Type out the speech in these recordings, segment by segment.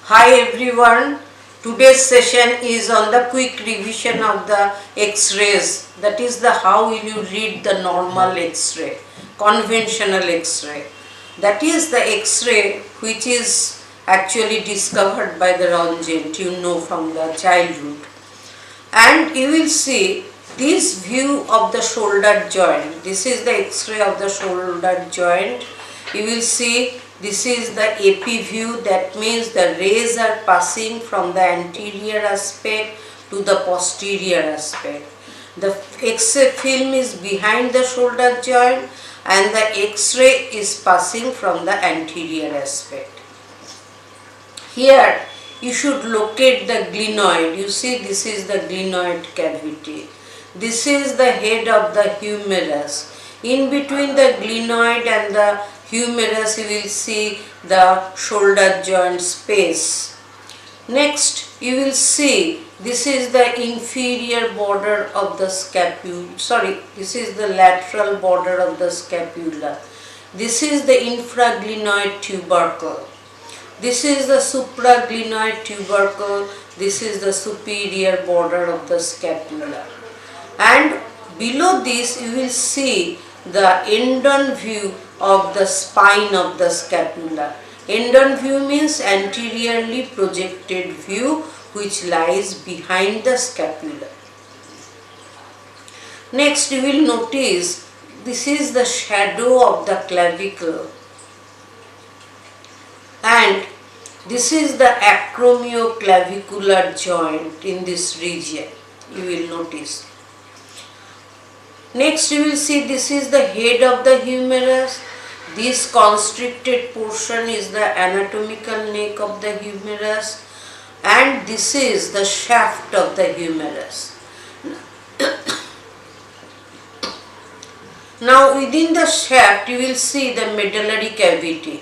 Hi everyone, today's session is on the quick revision of the X-rays. That is the how will you read the normal X-ray, conventional X-ray. That is the X-ray which is actually discovered by the Röntgen, you know, from the childhood. And you will see this view of the shoulder joint. This is the X-ray of the shoulder joint. You will see this is the AP view, that means the rays are passing from the anterior aspect to the posterior aspect. The X-ray film is behind the shoulder joint and the X-ray is passing from the anterior aspect. Here you should locate the glenoid. You see, this is the glenoid cavity. This is the head of the humerus. In between the glenoid and the humerus, you will see the shoulder joint space. Next, you will see this is the inferior border of the scapula. This is the lateral border of the scapula. This is the infraglenoid tubercle. This is the supraglenoid tubercle. This is the superior border of the scapula. And below this, you will see the end-on view of the spine of the scapula. End-on view means anteriorly projected view which lies behind the scapula. Next, you will notice this is the shadow of the clavicle and this is the acromioclavicular joint in this region. You will notice. Next, you will see this is the head of the humerus. This constricted portion is the anatomical neck of the humerus, and this is the shaft of the humerus. Now, within the shaft, you will see the medullary cavity,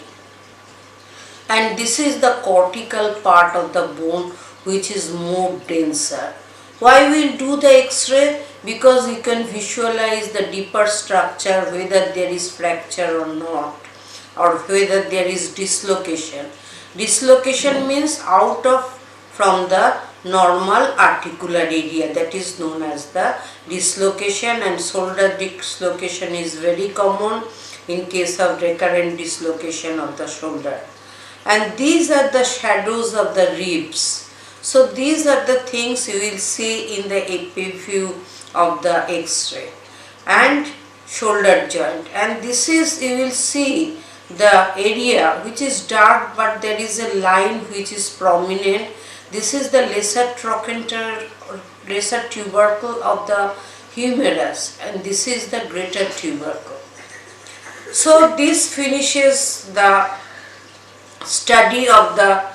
and this is the cortical part of the bone which is more denser. Why we will do the X-ray? Because you can visualize the deeper structure, whether there is fracture or not, or whether there is dislocation. Dislocation means out of from the normal articular area, that is known as the dislocation, and shoulder dislocation is very common in case of recurrent dislocation of the shoulder. And these are the shadows of the ribs. So these are the things you will see in the AP view of the X-ray and shoulder joint. And this is, you will see the area which is dark but there is a line which is prominent. This is the lesser trochanter, lesser tubercle of the humerus, and this is the greater tubercle. So this finishes the study of the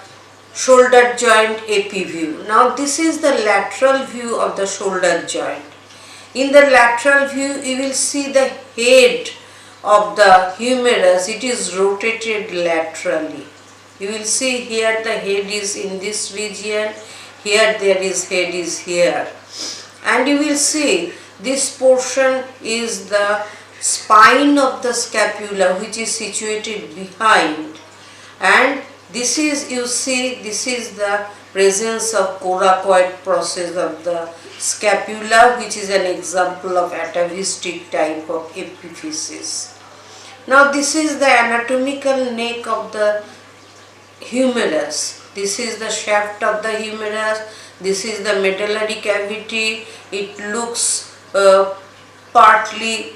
shoulder joint AP view. Now this is the lateral view of the shoulder joint. In the lateral view, you will see the head of the humerus. It is rotated laterally. You will see here the head is in this region. Here there is head is here. And you will see this portion is the spine of the scapula which is situated behind. And this is, you see, this is the presence of coracoid process of the scapula, which is an example of atavistic type of epiphysis. Now this is the anatomical neck of the humerus. This is the shaft of the humerus. This is the medullary cavity. It looks partly,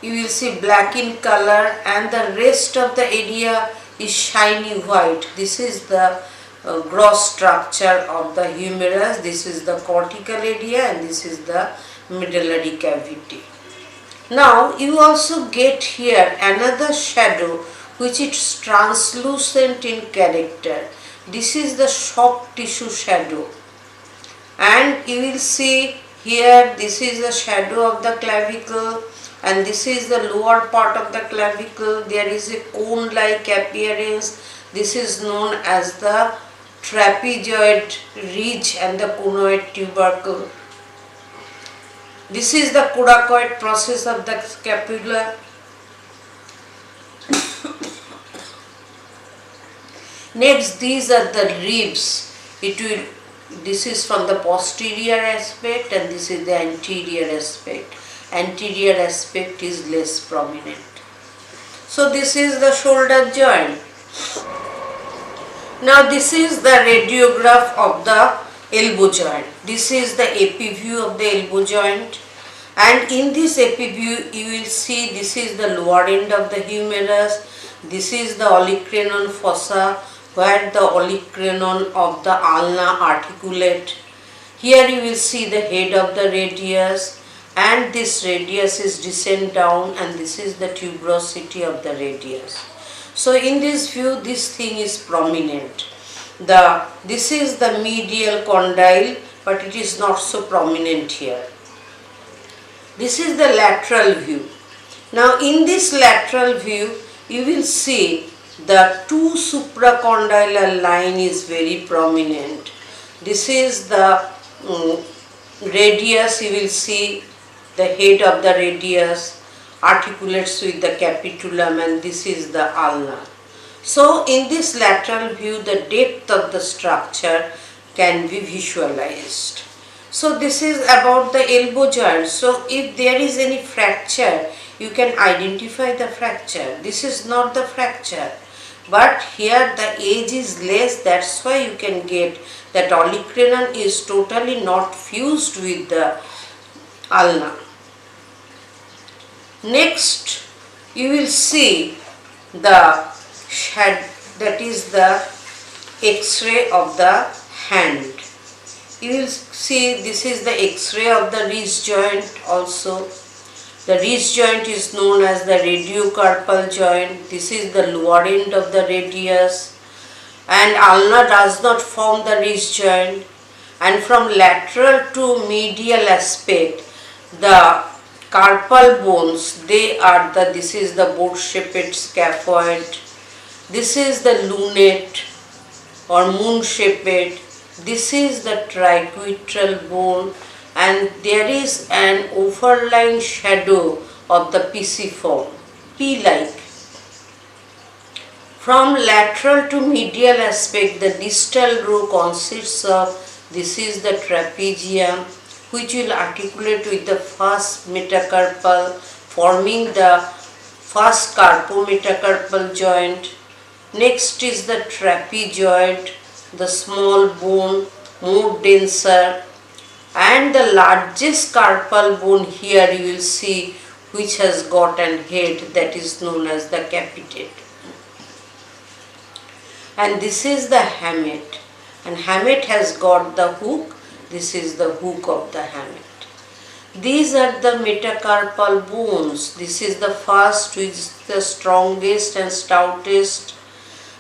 you will see, black in color, and the rest of the area is shiny white. This is the gross structure of the humerus. This is the cortical area and this is the medullary cavity. Now you also get here another shadow which is translucent in character. This is the soft tissue shadow, and you will see here this is the shadow of the clavicle, and this is the lower part of the clavicle. There is a cone-like appearance. This is known as the trapezoid ridge and the conoid tubercle. This is the coracoid process of the scapula. Next, these are the ribs. This is from the posterior aspect and this is the anterior aspect. Anterior aspect is less prominent. So this is the shoulder joint. Now this is the radiograph of the elbow joint. This is the AP view of the elbow joint, and in this AP view you will see this is the lower end of the humerus. This is the olecranon fossa where the olecranon of the ulna articulate. Here you will see the head of the radius, and this radius is descend down, and this is the tuberosity of the radius. So in this view this thing is prominent. This is the medial condyle, but it is not so prominent here. This is the lateral view. Now in this lateral view you will see the two supracondylar line is very prominent. This is the radius. You will see the head of the radius articulates with the capitulum, and this is the ulna. So in this lateral view the depth of the structure can be visualized. So this is about the elbow joint. So if there is any fracture, you can identify the fracture. This is not the fracture, but here the edge is less, that's why you can get that olecranon is totally not fused with the ulna. Next you will see that is the X-ray of the hand. You will see this is the X-ray of the wrist joint also. The wrist joint is known as the radiocarpal joint. This is the lower end of the radius, and ulna does not form the wrist joint. And from lateral to medial aspect, the carpal bones, this is the boat-shaped scaphoid. This is the lunate or moon-shaped. This is the triquetral bone, and there is an overlying shadow of the pisiform, P-like. From lateral to medial aspect, the distal row consists of, this is the trapezium, which will articulate with the first metacarpal, forming the first carpometacarpal joint. Next is the trapezoid, the small bone, more denser, and the largest carpal bone here you will see, which has got an head, that is known as the capitate. And this is the hamate, and hamate has got the hook. This is the hook of the hamate. These are the metacarpal bones. This is the first, which is the strongest and stoutest.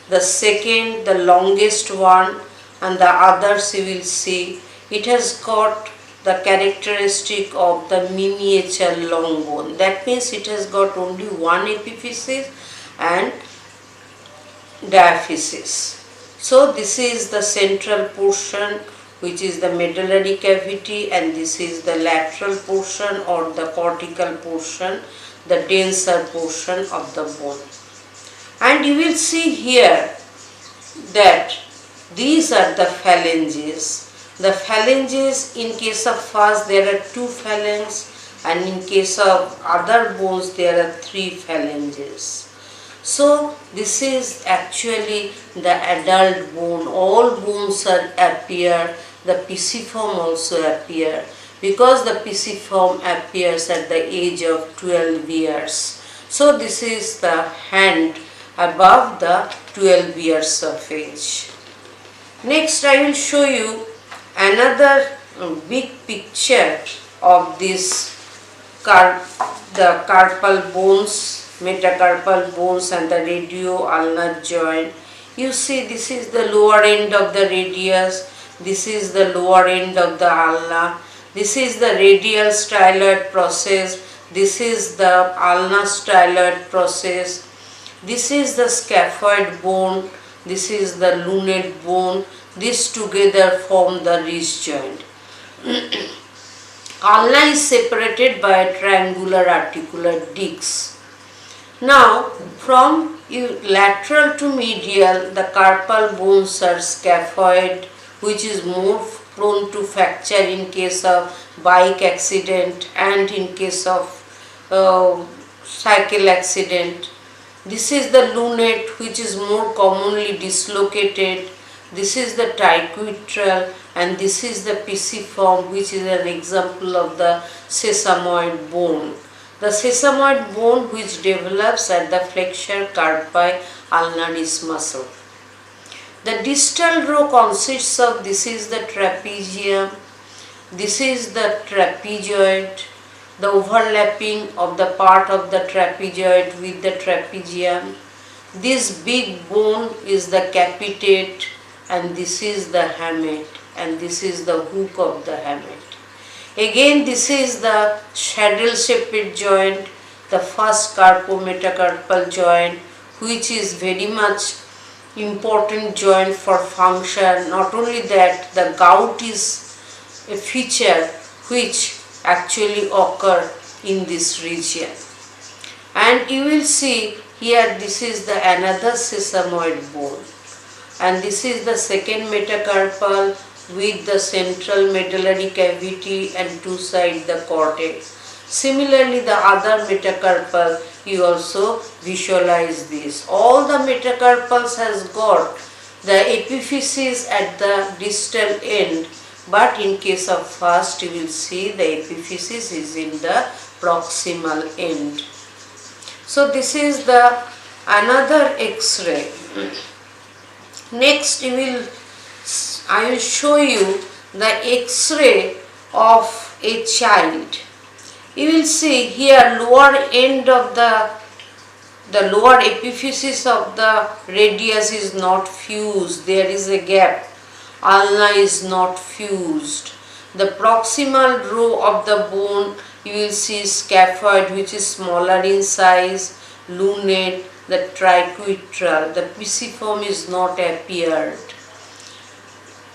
The second, the longest one, and the others you will see. It has got the characteristic of the miniature long bone. That means it has got only one epiphysis and diaphysis. So this is the central portion, which is the medullary cavity, and this is the lateral portion or the cortical portion, the denser portion of the bone. And you will see here that these are the phalanges. The phalanges, in case of first there are 2 phalanges, and in case of other bones there are 3 phalanges. So this is actually the adult bone. All bones appear, the pisiform also appear, because the pisiform appears at the age of 12 years. So this is the hand above the 12 years of age. Next I will show you another big picture of this the carpal bones, metacarpal bones, and the radio-ulnar joint. You see this is the lower end of the radius, this is the lower end of the ulna, this is the radial styloid process, this is the ulnar styloid process, this is the scaphoid bone, this is the lunate bone. These together form the wrist joint. Ulna is separated by a triangular articular disc. Now, from lateral to medial, the carpal bones are scaphoid, which is more prone to fracture in case of bike accident and in case of cycle accident. This is the lunate, which is more commonly dislocated. This is the triquetral, and this is the pisiform, which is an example of the sesamoid bone. The sesamoid bone which develops at the flexure carpi ulnaris muscle. The distal row consists of, this is the trapezium, this is the trapezoid, the overlapping of the part of the trapezoid with the trapezium. This big bone is the capitate, and this is the hamate, and this is the hook of the hamate. Again, this is the saddle shaped joint, the first carpometacarpal joint, which is very much important joint for function. Not only that, the gout is a feature which actually occur in this region. And you will see here, this is the another sesamoid bone, and this is the second metacarpal with the central medullary cavity and two sides the cortex. Similarly, the other metacarpal, you also visualize this. All the metacarpals has got the epiphysis at the distal end, but in case of first, you will see the epiphysis is in the proximal end. So this is the another X-ray. Next, I will show you the X-ray of a child. You will see here lower end of the lower epiphysis of the radius is not fused. There is a gap. Ulna is not fused. The proximal row of the bone, you will see scaphoid, which is smaller in size, lunate, the triquetral. The pisiform is not appeared.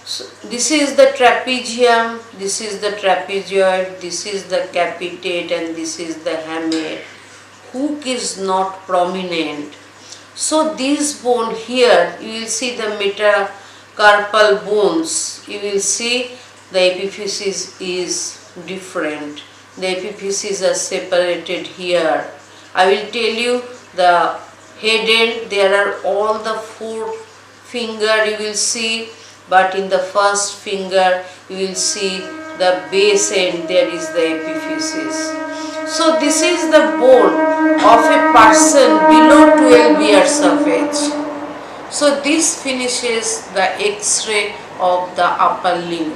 So this is the trapezium, this is the trapezoid, this is the capitate, and this is the hamate. Hook is not prominent. So this bone here, you will see the metacarpal bones. You will see the epiphysis is different. The epiphyses are separated here. I will tell you the head end, there are all the four finger you will see, but in the first finger you will see the base end, there is the epiphysis. So this is the bone of a person below 12 years of age. So this finishes the X-ray of the upper limb.